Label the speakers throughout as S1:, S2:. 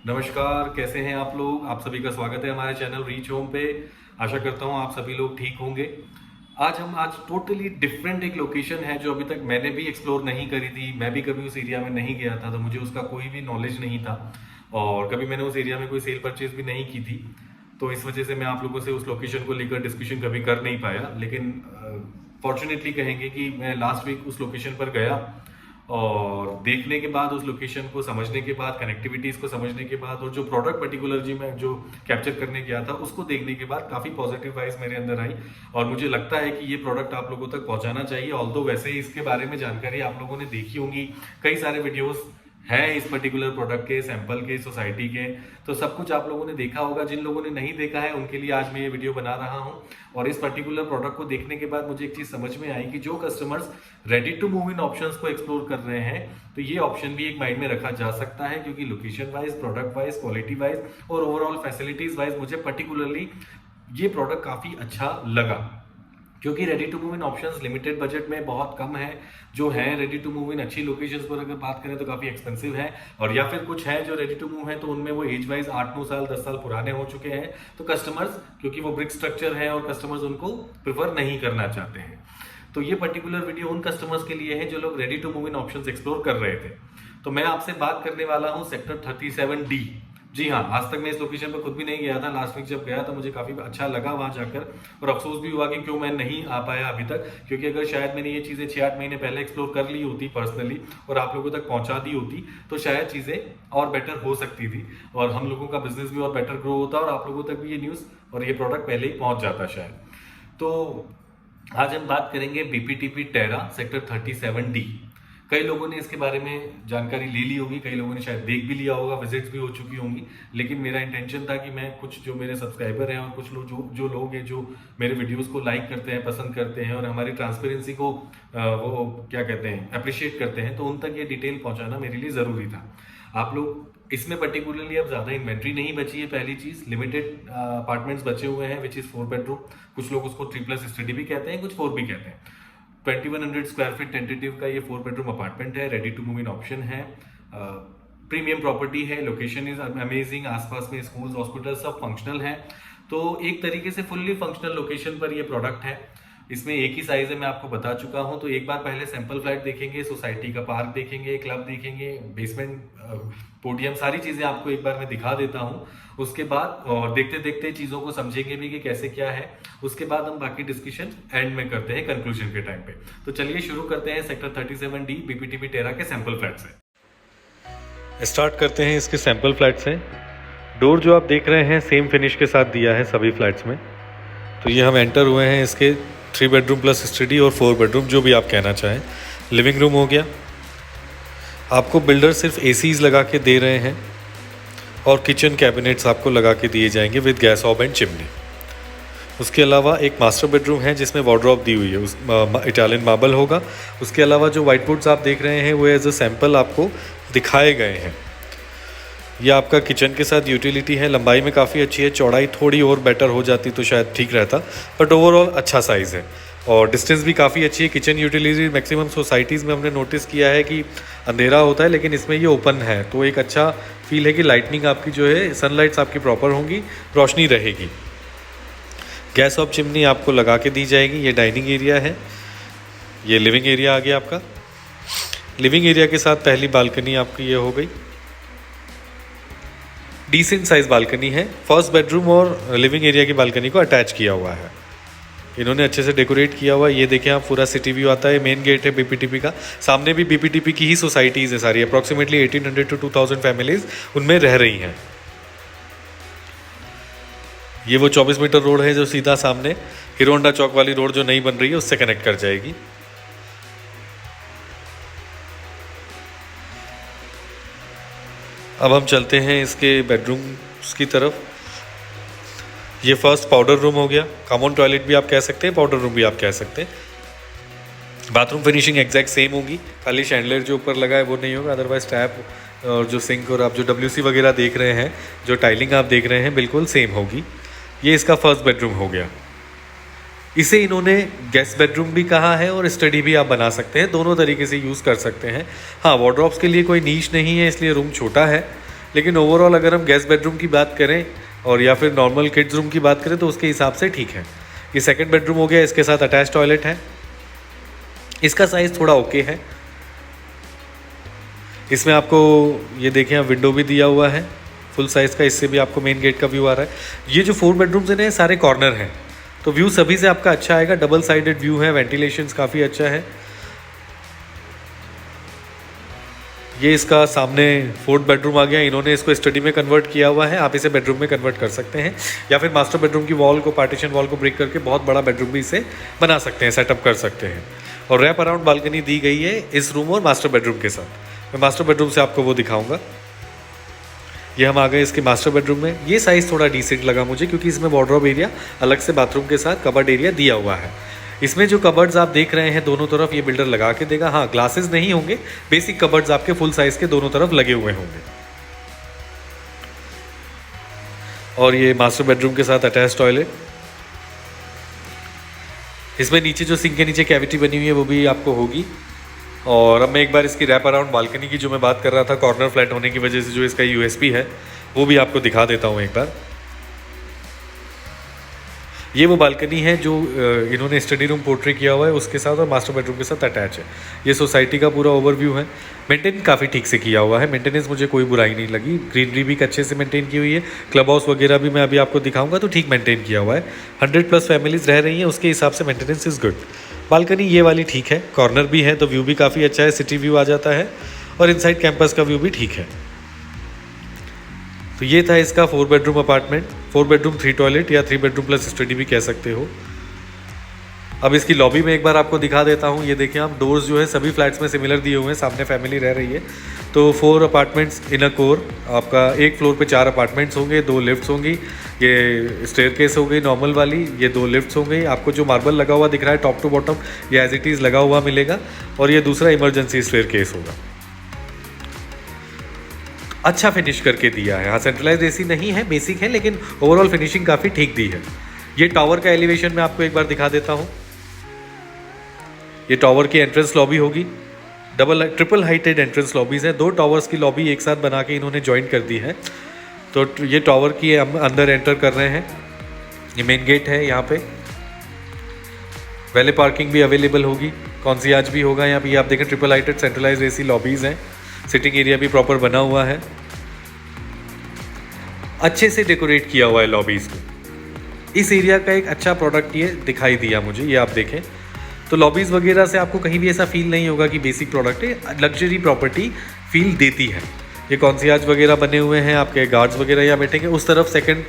S1: नमस्कार, कैसे हैं आप लोग। आप सभी का स्वागत है हमारे चैनल रीच होम पे। आशा करता हूँ आप सभी लोग ठीक होंगे। आज टोटली डिफरेंट एक लोकेशन है जो अभी तक मैंने भी एक्सप्लोर नहीं करी थी। मैं भी कभी उस एरिया में नहीं गया था, तो मुझे उसका कोई भी नॉलेज नहीं था और कभी मैंने उस एरिया में कोई सेल परचेज भी नहीं की थी। तो इस वजह से मैं आप लोगों से उस लोकेशन को लेकर डिस्कशन कभी कर नहीं पाया। लेकिन फॉर्चुनेटली कहेंगे कि मैं लास्ट वीक उस लोकेशन पर गया और देखने के बाद, उस लोकेशन को समझने के बाद, कनेक्टिविटीज को समझने के बाद और जो प्रोडक्ट पर्टिकुलर जी मैं जो कैप्चर करने गया था उसको देखने के बाद काफ़ी पॉजिटिव वाइज मेरे अंदर आई और मुझे लगता है कि ये प्रोडक्ट आप लोगों तक पहुंचाना चाहिए। ऑल्दो वैसे ही इसके बारे में जानकारी आप लोगों ने देखी होंगी, कई सारे वीडियोस है इस पर्टिकुलर प्रोडक्ट के, सैंपल के, सोसाइटी के, तो सब कुछ आप लोगों ने देखा होगा। जिन लोगों ने नहीं देखा है उनके लिए आज मैं ये वीडियो बना रहा हूँ। और इस पर्टिकुलर प्रोडक्ट को देखने के बाद मुझे एक चीज समझ में आई कि जो customers ready to move in options को एक्सप्लोर कर रहे हैं, तो ये ऑप्शन भी एक माइंड में रखा जा सकता है, क्योंकि location wise, product wise, quality wise और ओवरऑल फैसिलिटीज वाइज मुझे पर्टिकुलरली ये प्रोडक्ट काफी अच्छा लगा। क्योंकि ready to move in options limited budget में बहुत कम है। जो है रेडी टू मूव इन अच्छी लोकेशंस पर अगर बात करें तो काफ़ी एक्सपेंसिव है, और या फिर कुछ है जो रेडी टू मूव है तो उनमें वो एज वाइज 8-9 साल 10 साल पुराने हो चुके हैं। तो कस्टमर्स, क्योंकि वो ब्रिक स्ट्रक्चर है और कस्टमर्स उनको प्रिफर नहीं करना चाहते हैं। तो ये पर्टिकुलर वीडियो उन कस्टमर्स के लिए है जो लोग ready to move in options explore कर रहे थे। तो मैं आपसे बात करने वाला हूँ सेक्टर 37D। जी हाँ, आज तक मैं इस लोकेशन पर खुद भी नहीं गया था। लास्ट वीक जब गया तो मुझे काफ़ी अच्छा लगा वहाँ जाकर, और अफसोस भी हुआ कि क्यों मैं नहीं आ पाया अभी तक, क्योंकि अगर शायद मैंने ये चीज़ें 6-8 महीने पहले एक्सप्लोर कर ली होती पर्सनली और आप लोगों तक पहुँचा दी होती, तो शायद चीज़ें और बेटर हो सकती थी और हम लोगों का बिजनेस भी और बेटर ग्रो होता और आप लोगों तक भी ये न्यूज़ और ये प्रोडक्ट पहले ही पहुँच जाता शायद। तो आज हम बात करेंगे बीपीटीपी टेरा सेक्टर 37D। कई लोगों ने इसके बारे में जानकारी ले ली होगी, कई लोगों ने शायद देख भी लिया होगा, विजिट्स भी हो चुकी होंगी। लेकिन मेरा इंटेंशन था कि मैं कुछ जो मेरे सब्सक्राइबर हैं और कुछ लोग जो लोग हैं जो मेरे वीडियोस को लाइक करते हैं, पसंद करते हैं और हमारी ट्रांसपेरेंसी को वो क्या कहते हैं, अप्रिशिएट करते हैं, तो उन तक ये डिटेल पहुंचाना मेरे लिए ज़रूरी था। आप लोग इसमें पर्टिकुलरली अब ज़्यादा इन्वेंट्री नहीं बची है। पहली चीज़, लिमिटेड अपार्टमेंट्स बचे हुए हैं विच इज़ 4 बेडरूम। कुछ लोग उसको 3+ स्टडी भी कहते हैं, कुछ 4 भी कहते हैं। 2100 स्क्वायर फीट टेंटेटिव का ये 4 बेडरूम अपार्टमेंट है। Ready to move in option है, प्रीमियम प्रॉपर्टी है, लोकेशन इज अमेजिंग, आसपास में स्कूल्स, हॉस्पिटल सब फंक्शनल है। तो एक तरीके से फुल्ली फंक्शनल लोकेशन पर ये प्रोडक्ट है। इसमें एक ही साइज है, मैं आपको बता चुका हूं। तो एक बार पहले सैंपल फ्लैट देखेंगे, सोसाइटी का पार्क देखेंगे, क्लब देखेंगे, बेसमेंट, पोडियम, सारी चीजें आपको एक बार मैं दिखा देता हूं। उसके बाद और देखते देखते चीजों को समझेंगे भी कि कैसे क्या है। उसके बाद हम बाकी डिस्कशन एंड में करते हैं, कंक्लूजन के टाइम पे। तो चलिए शुरू करते हैं सेक्टर 37D बीपीटीपी टेरा के सैंपल फ्लैट से। स्टार्ट करते हैं इसके सैंपल फ्लैट से। डोर जो आप देख रहे हैं सेम फिनिश के साथ दिया है सभी फ्लैट्स में। तो ये हम एंटर हुए हैं इसके 3 बेडरूम प्लस स्टडी और 4 बेडरूम, जो भी आप कहना चाहें। लिविंग रूम हो गया। आपको बिल्डर सिर्फ एसीज लगा के दे रहे हैं और किचन कैबिनेट्स आपको लगा के दिए जाएंगे with gas hob and chimney. उसके अलावा एक मास्टर बेडरूम है जिसमें वार्डरोब दी हुई है, उस इटालियन मार्बल होगा। उसके अलावा जो वाइट बोर्ड्स आप देख रहे हैं वो एज अ सैंपल आपको दिखाए गए हैं। ये आपका किचन के साथ यूटिलिटी है। लंबाई में काफ़ी अच्छी है, चौड़ाई थोड़ी और बेटर हो जाती तो शायद ठीक रहता, बट ओवरऑल अच्छा साइज़ है और डिस्टेंस भी काफ़ी अच्छी है। किचन यूटिलिटी मैक्सिमम सोसाइटीज़ में हमने नोटिस किया है कि अंधेरा होता है, लेकिन इसमें ये ओपन है तो एक अच्छा फील है कि लाइटनिंग आपकी जो है, सनलाइट्स आपकी प्रॉपर होंगी, रोशनी रहेगी। गैस ऑफ चिमनी आपको लगा के दी जाएगी। ये डाइनिंग एरिया है, ये लिविंग एरिया आ गया आपका। लिविंग एरिया के साथ पहली बालकनी आपकी ये हो गई। डिसेंट साइज बालकनी है। फर्स्ट बेडरूम और लिविंग एरिया की बालकनी को अटैच किया हुआ है। इन्होंने अच्छे से डेकोरेट किया हुआ है। ये देखें आप, पूरा सिटी व्यू आता है। मेन गेट है बीपीटीपी का। सामने भी बीपीटीपी की ही सोसाइटीज़ है सारी। अप्रॉक्सीमेटली 1800 to 2000 फैमिलीज उनमें रह रही हैं। ये वो 24 मीटर रोड है जो सीधा सामने हीरो होंडा चौक वाली रोड जो नई बन रही है उससे कनेक्ट कर जाएगी। अब हम चलते हैं इसके बेडरूम्स की तरफ। ये फर्स्ट पाउडर रूम हो गया। कॉमन टॉयलेट भी आप कह सकते हैं, पाउडर रूम भी आप कह सकते हैं। बाथरूम फिनिशिंग एग्जैक्ट सेम होगी, खाली शैंडलियर जो ऊपर लगा है वो नहीं होगा, अदरवाइज टैप और जो सिंक और आप जो WC वगैरह देख रहे हैं, जो टाइलिंग आप देख रहे हैं, बिल्कुल सेम होगी। ये इसका फर्स्ट बेडरूम हो गया। इसे इन्होंने गेस्ट बेडरूम भी कहा है और स्टडी भी आप बना सकते हैं, दोनों तरीके से यूज़ कर सकते हैं। हाँ, वार्डरोब्स के लिए कोई नीश नहीं है, इसलिए रूम छोटा है, लेकिन ओवरऑल अगर हम गेस्ट बेडरूम की बात करें और या फिर नॉर्मल किड्स रूम की बात करें तो उसके हिसाब से ठीक है। ये सेकंड बेडरूम हो गया, इसके साथ अटैच टॉयलेट है। इसका साइज़ थोड़ा ओके है। इसमें आपको ये देखें आप विंडो भी दिया हुआ है फुल साइज़ का, इससे भी आपको मेन गेट का व्यू आ रहा है। ये जो 4 बेडरूम्स हैं सारे कॉर्नर हैं, तो व्यू सभी से आपका अच्छा आएगा। डबल साइडेड व्यू है, वेंटिलेशन काफ़ी अच्छा है। ये इसका सामने 4th बेडरूम आ गया। इन्होंने इसको स्टडी में कन्वर्ट किया हुआ है, आप इसे बेडरूम में कन्वर्ट कर सकते हैं या फिर मास्टर बेडरूम की वॉल को, पार्टीशन वॉल को ब्रेक करके बहुत बड़ा बेडरूम भी इसे बना सकते हैं, सेटअप कर सकते हैं। और रैप अराउंड बालकनी दी गई है इस रूम और मास्टर बेडरूम के साथ। मैं मास्टर बेडरूम से आपको वो दिखाऊंगा। ये हम आ गए इसके मास्टर बेडरूम में। ये साइज़ थोड़ा डिसेंट लगा मुझे क्योंकि इसमें वार्डरोब एरिया अलग से बाथरूम के साथ कबर्ड एरिया दिया हुआ है। इसमें जो कबर्ड्स आप देख रहे हैं दोनों तरफ ये बिल्डर लगा के देगा। हाँ, ग्लासेस नहीं होंगे, बेसिक कबर्ड्स आपके फुल साइज़ के दोनों तरफ लगे हुए होंगे। और ये मास्टर बेडरूम के साथ अटैच टॉयलेट। इसमें नीचे जो सिंक के नीचे कैविटी बनी हुई है वो भी आपको होगी। और अब मैं एक बार इसकी रैप अराउंड बालकनी की जो मैं बात कर रहा था, कॉर्नर फ्लैट होने की वजह से जो इसका यूएसपी है वो भी आपको दिखा देता हूँ एक बार। ये वो बालकनी है जो इन्होंने स्टडी रूम पोर्ट्रे किया हुआ है उसके साथ और मास्टर बेडरूम के साथ अटैच है। ये सोसाइटी का पूरा ओवरव्यू है। मेंटेन काफ़ी ठीक से किया हुआ है, मेंटेनेंस मुझे कोई बुराई नहीं लगी। ग्रीनरी भी अच्छे से मेंटेन की हुई है। क्लब हाउस वगैरह भी मैं अभी आपको दिखाऊंगा तो ठीक मेंटेन किया हुआ है। 100+ फैमिलीज़ रह रही हैं, उसके हिसाब से मेंटेनेंस इज़ गुड। बालकनी ये वाली ठीक है, कॉर्नर भी है तो व्यू भी काफ़ी अच्छा है, सिटी व्यू आ जाता है और इनसाइड कैंपस का व्यू भी ठीक है। तो ये था इसका 4 बेडरूम अपार्टमेंट, 4 बेडरूम 3 टॉयलेट या 3 बेडरूम प्लस स्टडी भी कह सकते हो। अब इसकी लॉबी में एक बार आपको दिखा देता हूँ। ये देखिए आप, डोर्स जो है सभी फ्लैट्स में सिमिलर दिए हुए हैं, सामने फैमिली रह रही है। तो 4 अपार्टमेंट्स इन अ कोर, आपका एक फ्लोर पे 4 अपार्टमेंट्स होंगे, 2 लिफ्ट्स होंगी। ये स्टेयरकेस हो गई नॉर्मल वाली, ये 2 लिफ्ट्स होंगे। आपको जो मार्बल लगा हुआ दिख रहा है टॉप टू बॉटम, ये एज इट इज़ लगा हुआ मिलेगा। और ये दूसरा इमरजेंसी स्टेयरकेस होगा। अच्छा फिनिश करके दिया है। हाँ, सेंट्रलाइज एसी नहीं है, बेसिक है, लेकिन ओवरऑल फिनिशिंग काफ़ी ठीक दी है। ये टावर का एलिवेशन मैं आपको एक बार दिखा देता हूँ। ये टावर की एंट्रेंस लॉबी होगी। ट्रिपल हाइटेड एंट्रेंस लॉबीज़ हैं। 2 टावर्स की लॉबी एक साथ बना के इन्होंने ज्वाइन कर दी है। तो ये टावर की हम अंदर एंटर कर रहे हैं। ये मेन गेट है। यहाँ पे वैले पार्किंग भी अवेलेबल होगी, कॉन्सियाज भी होगा। यहाँ पे आप देखें triple heighted centralise AC lobbies हैं। सिटिंग एरिया भी प्रॉपर बना हुआ है, अच्छे से डेकोरेट किया हुआ है लॉबीज़ को। इस एरिया का एक अच्छा प्रोडक्ट ये दिखाई दिया मुझे। ये आप देखें तो लॉबीज़ वगैरह से आपको कहीं भी ऐसा फील नहीं होगा कि बेसिक प्रोडक्ट है, लग्जरी प्रॉपर्टी फील देती है। ये कॉन्सियाज वगैरह बने हुए हैं, आपके गार्ड्स वगैरह यहाँ बैठेंगे। उस तरफ सेकंड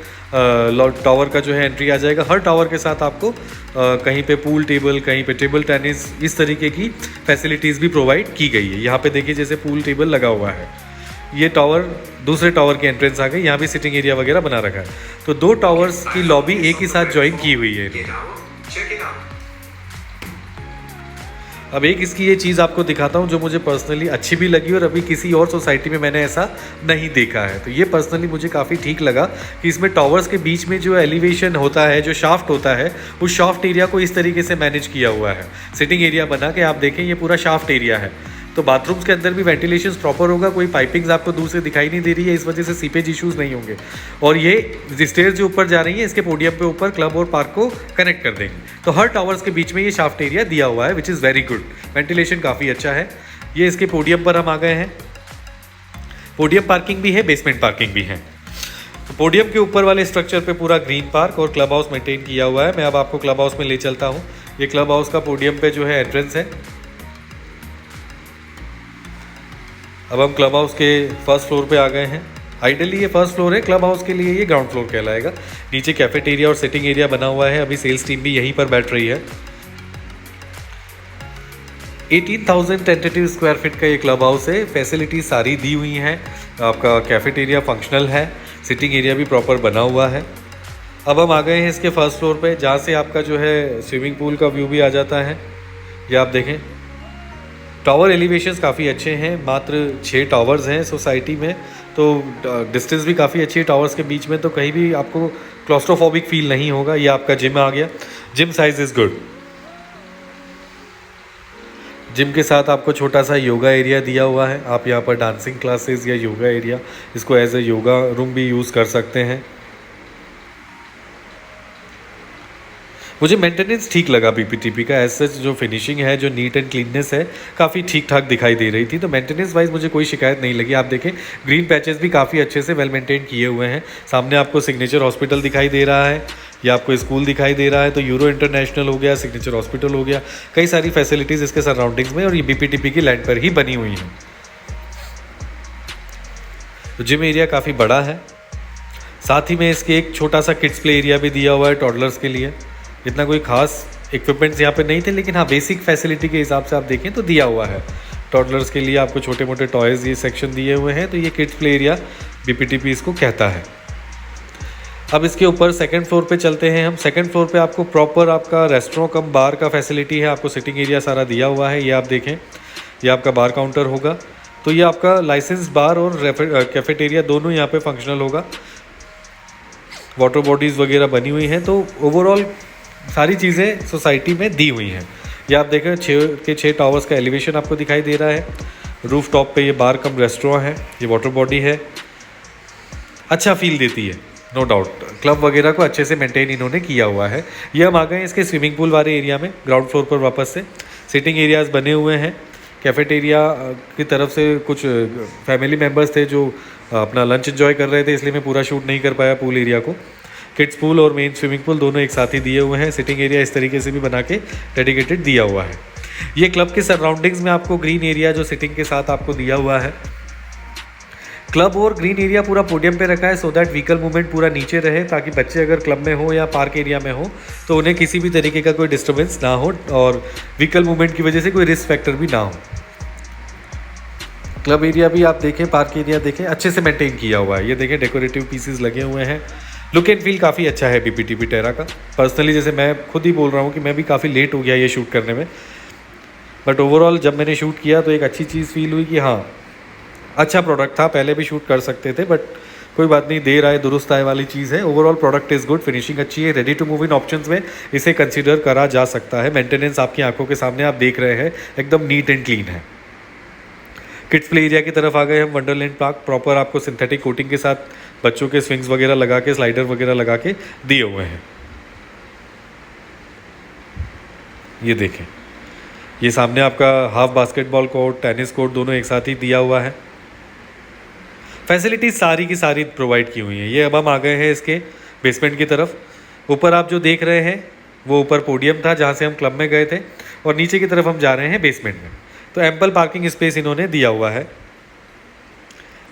S1: टावर का जो है एंट्री आ जाएगा। हर टावर के साथ आपको कहीं पे पूल टेबल, कहीं पे टेबल टेनिस, इस तरीके की फैसिलिटीज़ भी प्रोवाइड की गई है। यहाँ पे देखिए जैसे पूल टेबल लगा हुआ है। ये टावर, दूसरे टावर की एंट्रेंस आ गई। यहाँ भी सिटिंग एरिया वगैरह बना रखा है। तो 2 टावर्स की लॉबी एक ही साथ ज्वाइन की हुई है। अब एक इसकी ये चीज़ आपको दिखाता हूँ जो मुझे पर्सनली अच्छी भी लगी और अभी किसी और सोसाइटी में मैंने ऐसा नहीं देखा है। तो ये पर्सनली मुझे काफ़ी ठीक लगा कि इसमें टावर्स के बीच में जो एलिवेशन होता है, जो शाफ्ट होता है, उस शाफ्ट एरिया को इस तरीके से मैनेज किया हुआ है। सिटिंग एरिया बना के आप देखें ये पूरा शाफ्ट एरिया है। तो बाथरूम्स के अंदर भी वेंटिलेशन प्रॉपर होगा, कोई पाइपिंग्स आपको दूर से दिखाई नहीं दे रही है, इस वजह से सीपेज इश्यूज नहीं होंगे। और ये स्टेयर्स जो ऊपर जा रही हैं इसके पोडियम पे ऊपर क्लब और पार्क को कनेक्ट कर देंगे। तो हर टावर्स के बीच में ये शाफ्ट एरिया दिया हुआ है, which is very good. Ventilation काफ़ी अच्छा है। ये इसके पोडियम पर हम आ गए हैं। पोडियम पार्किंग भी है, बेसमेंट पार्किंग भी है। तो पोडियम के ऊपर वाले स्ट्रक्चर पे पूरा ग्रीन पार्क और क्लब हाउस मेंटेन किया हुआ है। मैं अब आपको क्लब हाउस में ले चलता हूँ। ये क्लब हाउस का पोडियम पे जो है एंट्रेंस है। अब हम क्लब हाउस के फर्स्ट फ्लोर पे आ गए हैं। आइडियली ये फर्स्ट फ्लोर है, क्लब हाउस के लिए ये ग्राउंड फ्लोर कहलाएगा। नीचे कैफेटेरिया और सिटिंग एरिया बना हुआ है। अभी सेल्स टीम भी यहीं पर बैठ रही है। 18,000 टेंटेटिव स्क्वायर फीट का ये क्लब हाउस है। फैसिलिटी सारी दी हुई हैं। आपका कैफेटेरिया फंक्शनल है, सिटिंग एरिया भी प्रॉपर बना हुआ है। अब हम आ गए हैं इसके फर्स्ट फ्लोर पे, जहाँ से आपका जो है स्विमिंग पूल का व्यू भी आ जाता है। ये आप देखें, टावर एलिवेशंस काफ़ी अच्छे हैं। मात्र 6 टावर्स हैं सोसाइटी में, तो डिस्टेंस भी काफ़ी अच्छी है टावर्स के बीच में, तो कहीं भी आपको क्लॉस्ट्रोफोबिक फील नहीं होगा। ये आपका जिम आ गया। Gym size is good. Gym के साथ आपको छोटा सा योगा एरिया दिया हुआ है। आप यहाँ पर डांसिंग क्लासेस या योगा एरिया, इसको एज ए योगा रूम भी यूज़ कर सकते हैं। मुझे मेंटेनेंस ठीक लगा पीपीटीपी का। एज सच जो फिनिशिंग है, जो नीट एंड क्लीननेस है, काफ़ी ठीक ठाक दिखाई दे रही थी। तो मेंटेनेंस वाइज मुझे कोई शिकायत नहीं लगी। आप देखें ग्रीन पैचेस भी काफ़ी अच्छे से वेल मेंटेन किए हुए हैं। सामने आपको सिग्नेचर हॉस्पिटल दिखाई दे रहा है, या आपको स्कूल दिखाई दे रहा है। तो यूरो इंटरनेशनल हो गया, सिग्नेचर हॉस्पिटल हो गया, कई सारी फैसिलिटीज़ इसके सराउंडिंग्स में और ये बीपीटीपी की लैंड पर ही बनी हुई हैं। तो जिम एरिया काफ़ी बड़ा है। साथ ही में इसके एक छोटा सा किड्स प्ले एरिया भी दिया हुआ है टॉडलर्स के लिए। इतना कोई खास इक्विपमेंट्स यहाँ पे नहीं थे, लेकिन हाँ बेसिक फैसिलिटी के हिसाब से आप देखें तो दिया हुआ है। टॉडलर्स के लिए आपको छोटे मोटे टॉयज़ ये सेक्शन दिए हुए हैं। तो ये किड्स प्ले एरिया बीपीटीपी इसको कहता है। अब इसके ऊपर सेकंड फ्लोर पे चलते हैं हम। सेकंड फ्लोर पे आपको प्रॉपर आपका रेस्टोरेंट कम बार का फैसिलिटी है। आपको सिटिंग एरिया सारा दिया हुआ है। ये आप देखें, ये आपका बार काउंटर होगा। तो ये आपका लाइसेंस बार और कैफेटेरिया दोनों यहाँ पे फंक्शनल होगा। वाटर बॉडीज़ वगैरह बनी हुई हैं। तो ओवरऑल सारी चीज़ें सोसाइटी में दी हुई हैं। ये आप देखें 6 टावर्स का एलिवेशन आपको दिखाई दे रहा है। रूफ टॉप पे ये बार कम रेस्टोरेंट है, ये वाटर बॉडी है। अच्छा फील देती है, नो डाउट। क्लब वगैरह को अच्छे से मेंटेन इन्होंने किया हुआ है। ये हम आ गए इसके स्विमिंग पूल वाले एरिया में, ग्राउंड फ्लोर पर वापस से। सिटिंग एरियाज़ बने हुए हैं। कैफेटेरिया की तरफ से कुछ फैमिली मेम्बर्स थे जो अपना लंच एंजॉय कर रहे थे, इसलिए मैं पूरा शूट नहीं कर पाया पूल एरिया को। किड्स पूल और मेन स्विमिंग पूल दोनों एक साथ ही दिए हुए हैं। सिटिंग एरिया इस तरीके से भी बना के डेडिकेटेड दिया हुआ है। ये क्लब के सराउंडिंग्स में आपको ग्रीन एरिया जो सिटिंग के साथ आपको दिया हुआ है। क्लब और ग्रीन एरिया पूरा पोडियम पे रखा है सो दैट व्हीकल मूवमेंट पूरा नीचे रहे, ताकि बच्चे अगर क्लब में हो या पार्क एरिया में हो तो उन्हें किसी भी तरीके का कोई डिस्टर्बेंस ना हो और व्हीकल मूवमेंट की वजह से कोई रिस्क फैक्टर भी ना हो। क्लब एरिया भी आप देखें, पार्क एरिया देखें, अच्छे से मेंटेन किया हुआ है। ये देखें डेकोरेटिव पीसेस लगे हुए हैं। लुक एंड फील काफ़ी अच्छा है बीपीटीपी टेरा का। पर्सनली जैसे मैं खुद ही बोल रहा हूँ कि मैं भी काफ़ी लेट हो गया ये शूट करने में, बट ओवरऑल जब मैंने शूट किया तो एक अच्छी चीज़ फील हुई कि हाँ अच्छा प्रोडक्ट था। पहले भी शूट कर सकते थे, बट कोई बात नहीं, देर आए दुरुस्त आए वाली चीज़ है। Overall product is good, finishing अच्छी है। Ready to move in options में इसे कंसीडर करा जा सकता है। मेंटेनेंस आपकी आंखों के सामने आप देख रहे हैं, एकदम नीट एंड क्लीन है। किड्स प्ले एरिया की तरफ आ गए हम। वंडरलैंड पार्क प्रॉपर आपको सिंथेटिक कोटिंग के साथ बच्चों के स्विंग्स वगैरह लगा के, स्लाइडर वगैरह लगा के दिए हुए हैं। ये देखें, ये सामने आपका half basketball court, tennis court दोनों एक साथ ही दिया हुआ है। फैसिलिटीज सारी की सारी प्रोवाइड की हुई हैं। ये अब हम आ गए हैं इसके बेसमेंट की तरफ। ऊपर आप जो देख रहे हैं वो ऊपर पोडियम था जहाँ से हम क्लब में गए थे, और नीचे की तरफ हम जा रहे हैं बेसमेंट में। तो एम्पल पार्किंग स्पेस इन्होंने दिया हुआ है।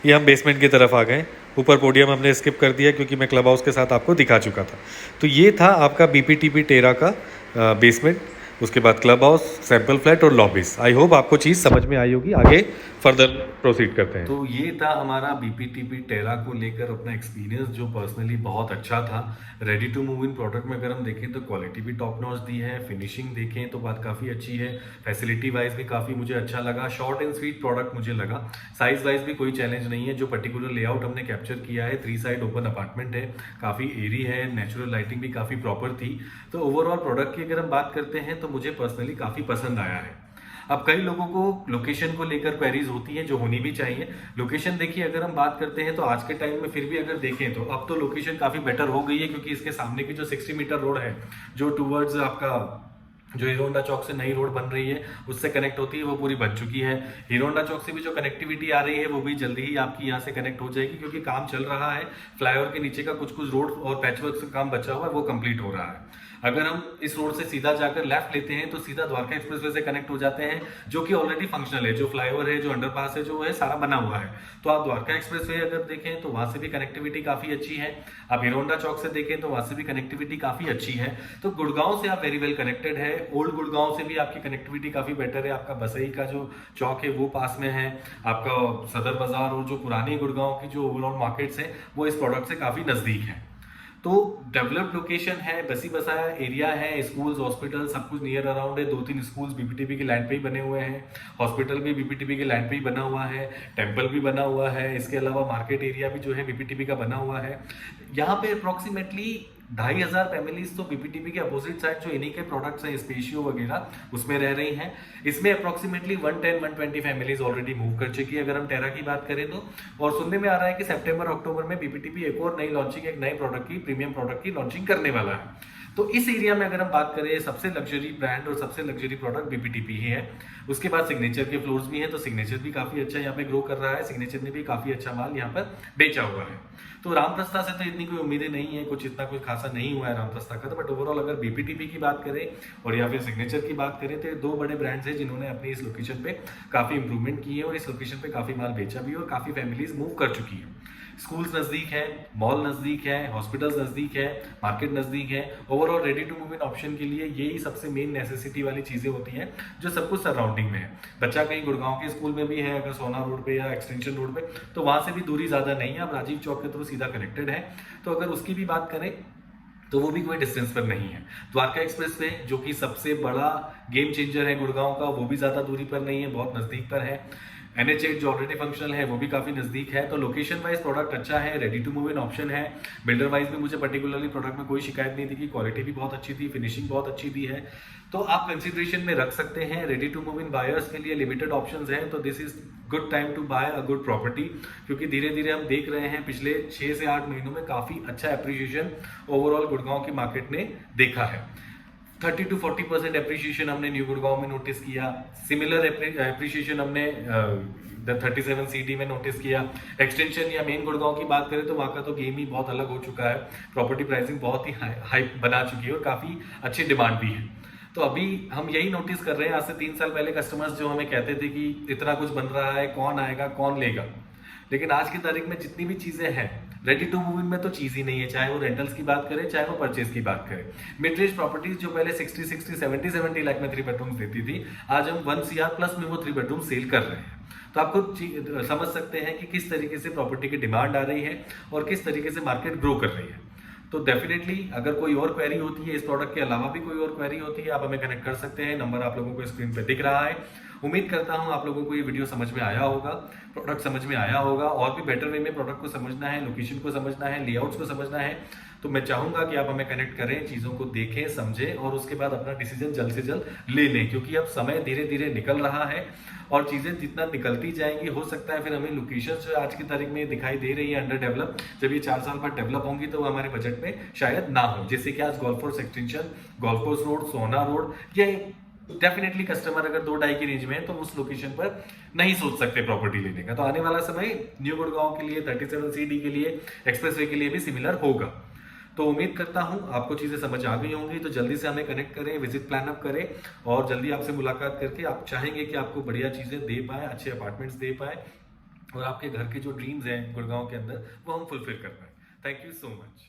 S1: ये हम बेसमेंट की तरफ आ गए। ऊपर पोडियम हमने स्किप कर दिया क्योंकि मैं क्लब हाउस के साथ आपको दिखा चुका था। तो ये था आपका बीपीटीपी टेरा का बेसमेंट। उसके बाद क्लब हाउस, सैंपल फ्लैट और लॉबीज। आई होप आपको चीज़ समझ में आई होगी। आगे फर्दर प्रोसीड करते हैं। तो ये था हमारा बीपीटीपी टेरा को लेकर अपना एक्सपीरियंस, जो पर्सनली बहुत अच्छा था। Ready to move in product में अगर हम देखें तो क्वालिटी भी टॉप नॉच दी है, फिनिशिंग देखें तो बात काफ़ी अच्छी है, फैसिलिटी वाइज भी काफ़ी मुझे अच्छा लगा। शॉर्ट एंड स्वीट प्रोडक्ट मुझे लगा। साइज वाइज भी कोई चैलेंज नहीं है। जो पर्टिकुलर लेआउट हमने कैप्चर किया है, 3 साइड ओपन अपार्टमेंट है, काफ़ी एरी है, नेचुरल लाइटिंग भी काफ़ी प्रॉपर थी। तो ओवरऑल प्रोडक्ट की अगर हम बात करते हैं तो मुझे पर्सनली काफ़ी पसंद आया है। अब कई लोगों को लोकेशन को लेकर क्वेरीज होती हैं, जो होनी भी चाहिए। लोकेशन देखिए, अगर हम बात करते हैं तो आज के टाइम में फिर भी अगर देखें तो अब तो लोकेशन काफ़ी बेटर हो गई है, क्योंकि इसके सामने की जो 60 मीटर रोड है, जो टूवर्ड्स आपका जो हीरो होंडा चौक से नई रोड बन रही है उससे कनेक्ट होती है, वो पूरी बन चुकी है। हीरो होंडा चौक से भी जो कनेक्टिविटी आ रही है वो भी जल्दी ही आपकी यहाँ से कनेक्ट हो जाएगी, क्योंकि काम चल रहा है। फ्लाईओवर के नीचे का कुछ कुछ रोड और पैचवर्क का काम बचा हुआ है, वो कंप्लीट हो रहा है। अगर हम इस रोड से सीधा जाकर लेफ्ट लेते हैं तो सीधा द्वारका एक्सप्रेसवे से कनेक्ट हो जाते हैं, जो कि ऑलरेडी फंक्शनल है। जो फ्लाईओवर है, जो अंडरपास है, जो है सारा बना हुआ है। तो आप द्वारका एक्सप्रेसवे अगर देखें तो वहां से भी कनेक्टिविटी काफी अच्छी है। आप हीरो होंडा चौक से देखें तो वहां से भी कनेक्टिविटी काफी अच्छी है। तो गुड़गांव से आप वेरी वेल कनेक्टेड है। ओल्ड गुड़गांव से भी आपकी कनेक्टिविटी काफी बेटर है। आपका बसई का जो चौक है वो पास में है। आपका सदर बाजार और जो पुरानी गुड़गांव की जो ओवरऑल मार्केट्स है वो इस प्रोडक्ट से काफी नजदीक है। तो डेवलप्ड लोकेशन है, बसी बसाया एरिया है, स्कूल्स, हॉस्पिटल सब कुछ नियर अराउंड है। 2-3 स्कूल्स बीपीटीपी के लैंड पे ही बने हुए हैं। हॉस्पिटल भी बीपीटीपी के लैंड पे ही बना हुआ है। टेंपल भी बना हुआ है। इसके अलावा मार्केट एरिया भी जो है बीपीटीपी का बना हुआ है। यहाँ पे अप्रोक्सीमेटली 2,500 फैमिलीज तो बीपीटीपी के अपोजिट साइड जो इन्हीं के प्रोडक्ट्स हैं स्पेशियो वगैरह उसमें रह रही हैं। इसमें अप्रोक्सीमेटली 110-120 फैमिलीज ऑलरेडी मूव कर चुकी है अगर हम टेरा की बात करें तो। और सुनने में आ रहा है कि सितंबर अक्टूबर में बीपीटीपी एक और नई लॉन्चिंग, एक नए प्रोडक्ट की, प्रीमियम प्रोडक्ट की लॉन्चिंग करने वाला है। तो इस एरिया में अगर हम बात करें सबसे लग्जरी ब्रांड और सबसे लग्जरी प्रोडक्ट बीपीटीपी ही है। उसके बाद सिग्नेचर के फ्लोर्स भी हैं, तो सिग्नेचर भी काफी अच्छा यहाँ पे ग्रो कर रहा है। सिग्नेचर ने भी काफी अच्छा माल यहाँ पर बेचा हुआ है। तो रामप्रस्था से तो इतनी कोई उम्मीदें नहीं है, कुछ इतना कुछ खासा नहीं हुआ है रामप्रस्था का तो। बट ओवरऑल अगर बीपीटीपी की बात करें और या फिर सिग्नेचर की बात करें तो ये दो बड़े ब्रांड्स हैं जिन्होंने अपनी इस लोकेशन पे काफी इंप्रूवमेंट की है और इस लोकेशन पे काफी माल बेचा भी है और काफी फैमिलीज मूव कर चुकी है। स्कूल्स नजदीक है, मॉल नजदीक है, हॉस्पिटल्स नजदीक है, मार्केट नजदीक है। Overall ready to move in option के लिए यही सबसे मेन नेसेसिटी वाली चीजें होती हैं जो सब कुछ सराउंडिंग में है। बच्चा कहीं गुड़गांव के स्कूल में भी है अगर सोना रोड पे या एक्सटेंशन रोड पे, तो वहां से भी दूरी ज्यादा नहीं है, अब राजीव चौक के थ्रू सीधा कनेक्टेड है। तो अगर उसकी भी बात करें तो वो भी कोई डिस्टेंस पर नहीं है। द्वारका एक्सप्रेस वे जो कि सबसे बड़ा गेम चेंजर है गुड़गांव का, वो भी ज्यादा दूरी पर नहीं है, बहुत नजदीक पर है। NH8 जो ऑलरेडी फंक्शनल है वो भी काफी नजदीक है। तो लोकेशन वाइज प्रोडक्ट अच्छा है, ready to move in option है। बिल्डर वाइज भी मुझे पर्टिकुलरली प्रोडक्ट में कोई शिकायत नहीं थी कि क्वालिटी भी बहुत अच्छी थी, फिनिशिंग बहुत अच्छी दी है। तो आप कंसिडरेशन में रख सकते हैं। Ready to move in buyers के लिए लिमिटेड ऑप्शंस हैं, तो this is good time to buy a good property, क्योंकि धीरे धीरे हम देख रहे हैं पिछले 6 से 8 महीनों में काफी अच्छा एप्रिसिएशन ओवरऑल गुड़गांव की मार्केट ने देखा है। 30 to 40% एप्रिसिएशन हमने न्यू गुड़गांव में नोटिस किया। सिमिलर एप्रिसिएशन हमने 37 CD में नोटिस किया। एक्सटेंशन या मेन गुड़गांव की बात करें तो वहाँ का तो गेम ही बहुत अलग हो चुका है। प्रॉपर्टी प्राइसिंग बहुत ही हाई बना चुकी है और काफी अच्छी डिमांड भी है। तो अभी हम यही नोटिस कर रहे हैं, आज से 3 साल पहले कस्टमर्स जो हमें कहते थे कि इतना कुछ बन रहा है, कौन आएगा, कौन लेगा। लेकिन आज की तारीख में जितनी भी चीजें हैं रेडी टू मूव इन में तो चीज ही नहीं है, चाहे वो रेंटल्स की बात करें चाहे वो परचेज की बात करें। मिड रेंज प्रॉपर्टीज जो पहले 60 लाख में 3 बेडरूम देती थी, आज हम 1 CR प्लस में वो 3 बेडरूम सेल कर रहे हैं। तो आप खुद समझ सकते हैं कि किस तरीके से प्रॉपर्टी की डिमांड आ रही है और किस तरीके से मार्केट ग्रो कर रही है। तो डेफिनेटली अगर कोई और क्वेरी होती है, इस प्रोडक्ट के अलावा भी कोई और क्वेरी होती है, आप हमें कनेक्ट कर सकते हैं। नंबर आप लोगों को स्क्रीन पे दिख रहा है। उम्मीद करता हूं आप लोगों को ये वीडियो समझ में आया होगा, प्रोडक्ट समझ में आया होगा। और भी बेटर वे में प्रोडक्ट को समझना है, लोकेशन को समझना है, लेआउट्स को समझना है, तो मैं चाहूंगा कि आप हमें कनेक्ट करें, चीजों को देखें, समझें और उसके बाद अपना डिसीजन जल्द से जल्द ले लें। क्योंकि अब समय धीरे धीरे निकल रहा है और चीजें जितना निकलती जाएंगी, हो सकता है फिर हमें लोकेशन जो आज की तारीख में दिखाई दे रही है अंडर डेवलप, जब ये 4 साल बाद डेवलप होंगी तो वो हमारे बजट में शायद ना हो। जैसे कि आज golf course extension, golf course road, सोना रोड, ये डेफिनेटली कस्टमर अगर 2-2.5 की रेंज में है तो उस लोकेशन पर नहीं सोच सकते प्रॉपर्टी लेने का। तो आने वाला समय न्यू गुड़गांव के लिए, 37 CD के लिए, एक्सप्रेसवे के लिए भी सिमिलर होगा। तो उम्मीद करता हूं आपको चीजें समझ आ गई होंगी। तो जल्दी से हमें कनेक्ट करें, विजिट प्लान अप करें और जल्दी आपसे मुलाकात करके आप चाहेंगे कि आपको बढ़िया चीजें दे पाए, अच्छे अपार्टमेंट्स दे पाए और आपके घर के जो ड्रीम्स हैं गुड़गांव के अंदर वो हम फुलफिल कर पाए। Thank you so much.